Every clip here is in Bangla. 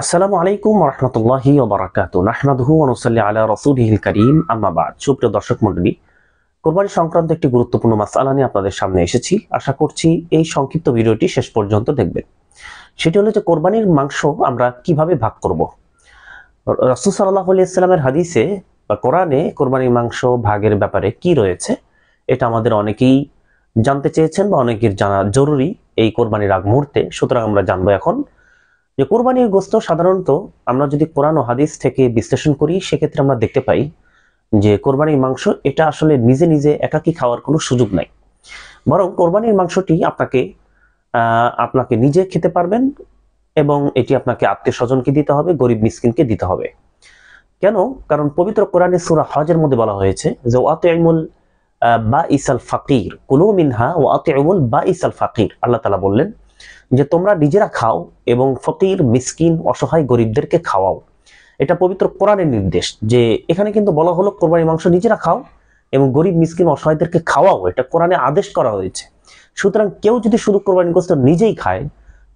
আসসালামু আলাইকুম ওয়া রাহমাতুল্লাহি ওয়া বারাকাতুহু নাহমাদুহু ওয়া নুসাল্লি আলা রাসূলিহিল কারীম আম্মা বা'দ। সুপ্রিয় দর্শক মণ্ডলী, কুরবানি সংক্রান্ত একটি গুরুত্বপূর্ণ মাসআলা নিয়ে আপনাদের সামনে এসেছি। আশা করছি এই সংক্ষিপ্ত ভিডিওটি শেষ পর্যন্ত দেখবেন। সেটি হলো যে কোরবানির মাংস আমরা কিভাবে ভাগ করব। রাসূল সাল্লাল্লাহু আলাইহি ওয়াসাল্লামের হাদিসে বা কোরআনে কোরবানির মাংস ভাগের ব্যাপারে কি রয়েছে এটা আমাদের অনেকেই জানতে চেয়েছেন বা অনেকের জানা জরুরি এই কোরবানির আগ মুহূর্তে। সুতরাং আমরা জানবো এখন যে কোরবানির গোশত সাধারণত আমরা যদি কোরআন ও হাদিস থেকে বিশ্লেষণ করি সেক্ষেত্রে আমরা দেখতে পাই যে কোরবানির মাংস এটা আসলে নিজে নিজে একাকী খাওয়ার কোনো সুযোগ নাই, বরং কোরবানির মাংসটি আপনাকে নিজে খেতে পারবেন এবং এটি আপনাকে আত্মীয় স্বজনকে দিতে হবে, গরিব মিসকিনকে দিতে হবে। কেন? কারণ পবিত্র কোরআনে সূরা হজের মধ্যে বলা হয়েছে যে ওয়াতিউল বাইসাল ফাকির কুলু মিনহা ওয়াতিউল বাইসাল ফাকির। আল্লাহ তাআলা বললেন যে তোমরা নিজেরা খাও এবং ফকির মিসকিন অসহায় গরিবদেরকে খাওয়াও। এটা পবিত্র কোরআনের নির্দেশ, যে এখানে কিন্তু বলা হলো কোরবানির মাংস নিজেরা খাও এবং গরিব মিসকিন অসহায়দেরকে খাওয়াও, এটা কোরআনে আদেশ করা হয়েছে। সুতরাং কেউ যদি শুধু কোরবানির গোশত নিজেই খায়,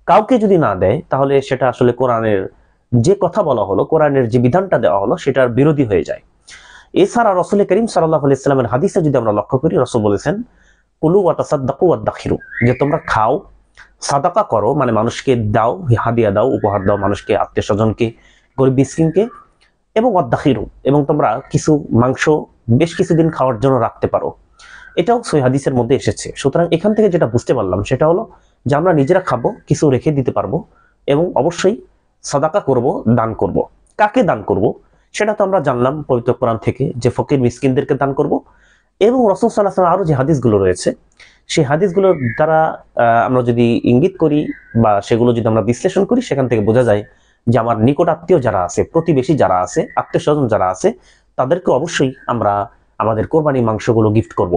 কাউকে যদি না দেয়, তাহলে সেটা আসলে কোরআনের যে কথা বলা হলো, কোরআনের যে বিধানটা দেওয়া হলো সেটার বিরোধী হয়ে যায়। এছাড়া রাসূল করিম সাল্লাল্লাহু আলাইহি ওয়াসাল্লামের হাদিসে যদি আমরা লক্ষ্য করি, রাসূল বলেছেন কুলু ওয়া তাসাদ্দাকু ওয়া দাখিরু, যে তোমরা খাও, সাদাকা করো, মানে মানুষকে দাও, হাদিয়া দাও, উপহার দাও মানুষকে, আত্মীয় স্বজনকে, গরিব মিসকিনকে, এবং অদ্দাখিরু, এবং তোমরা কিছু মাংস বেশ কিছুদিন খাওয়ার জন্য রাখতে পারো। এটাও সহিহ হাদিসের মধ্যে এসেছে। সুতরাং এখান থেকে যেটা বুঝতে পারলাম সেটা হলো যে আমরা নিজেরা খাবো, কিছু রেখে দিতে পারবো, এবং অবশ্যই সাদাকা করব, দান করব। কাকে দান করব সেটা তো আমরা জানলাম পবিত্র কোরআন থেকে, যে ফকির মিসকিনদেরকে দান করব। এবং রাসূল সাল্লাল্লাহু আলাইহি ওয়াসাল্লাম আরো যে হাদিসগুলো রয়েছে সেই হাদিসগুলোর দ্বারা আমরা যদি ইঙ্গিত করি বা সেগুলো যদি আমরা বিশ্লেষণ করি, সেখান থেকে বোঝা যায় যে আমার নিকট আত্মীয় যারা আছে, প্রতিবেশী যারা আছে, আত্মীয় স্বজন যারা আছে, তাদেরকে অবশ্যই আমরা আমাদের কোরবানির মাংসগুলো গিফট করব।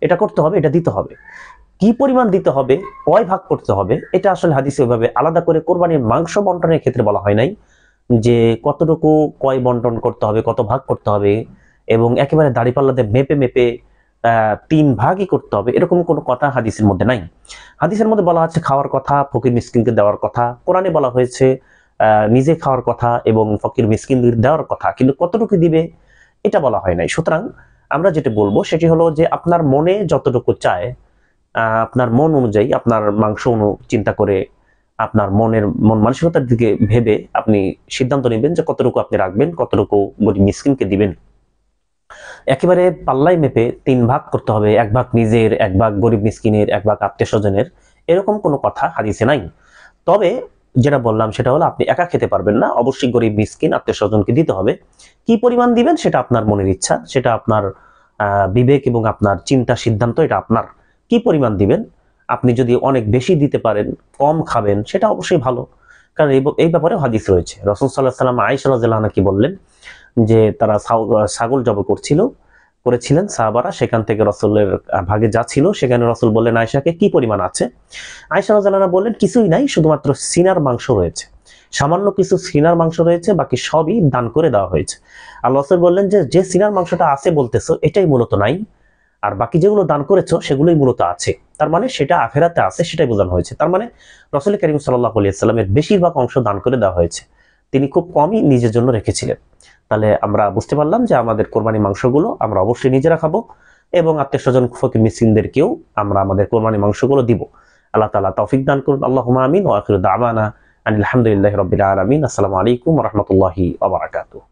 এটা করতে হবে, এটা দিতে হবে। কি পরিমাণ দিতে হবে, কয় ভাগ করতে হবে, এটা আসলে হাদিসে ওইভাবে আলাদা করে কোরবানির মাংস বন্টনের ক্ষেত্রে বলা হয় নাই যে কতটুকু কয় বন্টন করতে হবে, কত ভাগ করতে হবে, এবং একেবারে দাড়িপাল্লাতে মেপে মেপে 3 ভাগই করতে হবে, এরকম কোনো কথা হাদিসের মধ্যে নাই। হাদিসের মধ্যে বলা আছে খাওয়ার কথা, ফকির মিসকিনকে দেওয়ার কথা। কোরআনে বলা হয়েছে নিজে খাওয়ার কথা এবং ফকির মিসকিনদের দেওয়ার কথা, কিন্তু কতটুকু দিবে এটা বলা হয় নাই। সুতরাং আমরা যেটা বলবো সেটি হলো যে আপনার মনে যতটুকু চায়, আপনার মন অনুযায়ী, আপনার মাংস চিন্তা করে, আপনার মন মানসিকতার দিকে ভেবে আপনি সিদ্ধান্ত নেবেন যে কতটুকু আপনি রাখবেন, কতটুকু গরিব মিসকিনকে দিবেন। একেবারে পাল্লাই মেপে 3 ভাগ করতে হবে, 1 ভাগ নিজের, 1 ভাগ গরিব মিসকিনের, 1 ভাগ আত্মীয় স্বজনের, এরকম কোনো কথা হাদিসে নাই। তবে যেটা বললাম সেটা হলো আপনি একা খেতে পারবেন না, অবশ্যই গরিব মিসকিন আত্মীয় স্বজনকে দিতে হবে। কি পরিমাণ দিবেন সেটা আপনার মনের ইচ্ছা, সেটা আপনার বিবেক এবং আপনার চিন্তা সিদ্ধান্ত, এটা আপনার। কি পরিমাণ দিবেন, আপনি যদি অনেক বেশি দিতে পারেন, কম খাবেন, সেটা অবশ্যই ভালো। কারণ এই ব্যাপারে হাদিস রয়েছে। রাসূল সাল্লাল্লাহু আলাইহি ওয়াসাল্লাম আয়েশা রাদিয়াল্লাহু আনহা কি বললেন যে তারা ছাগল জবাই করেছিলেন সাহাবারা, সেখান থেকে রাসূলের ভাগে যা ছিল সেখানে রাসূল বললেন আয়েশাকে কি পরিমাণ আছে। আয়েশা রাদিয়াল্লাহু আনহা বললেন কিছুই নাই, শুধুমাত্র সিনার মাংস রয়েছে, সামান্য কিছু সিনার মাংস রয়েছে, বাকি সবই দান করে দেওয়া হয়েছে। আল্লাহ রাসূল বললেন যে সিনার মাংসটা আছে বলতেছো এটাই মূলত নাই, আর বাকি যেগুলো দান করেছো সেগুলোই মূলত আছে। তার মানে সেটা আখিরাতে আছে, সেটাই বোঝানো হয়েছে। তার মানে রাসূল করিম সাল্লাল্লাহু আলাইহি ওয়াসাল্লামের বেশিরভাগ অংশ দান করে দেওয়া হয়েছে, তিনি খুব কমই নিজের জন্য রেখেছিলেন। তাহলে আমরা বুঝতে পারলাম যে আমাদের কোরবানি মাংসগুলো আমরা অবশ্যই নিজেরা খাবো এবং আত্মীয় স্বজন ফকির মিসকিনদেরকেও আমরা আমাদের কোরবানি মাংসগুলো দিব। আল্লাহ তাআলা তৌফিক দান করুন। আল্লাহুম্মা আমিন। ওয়া আখিরু দাওয়ানা আনিল হামদুলিল্লাহি রাব্বিল আলামিন। আসসালামু আলাইকুম ওয়া রাহমাতুল্লাহি ওয়া বারাকাতুহু।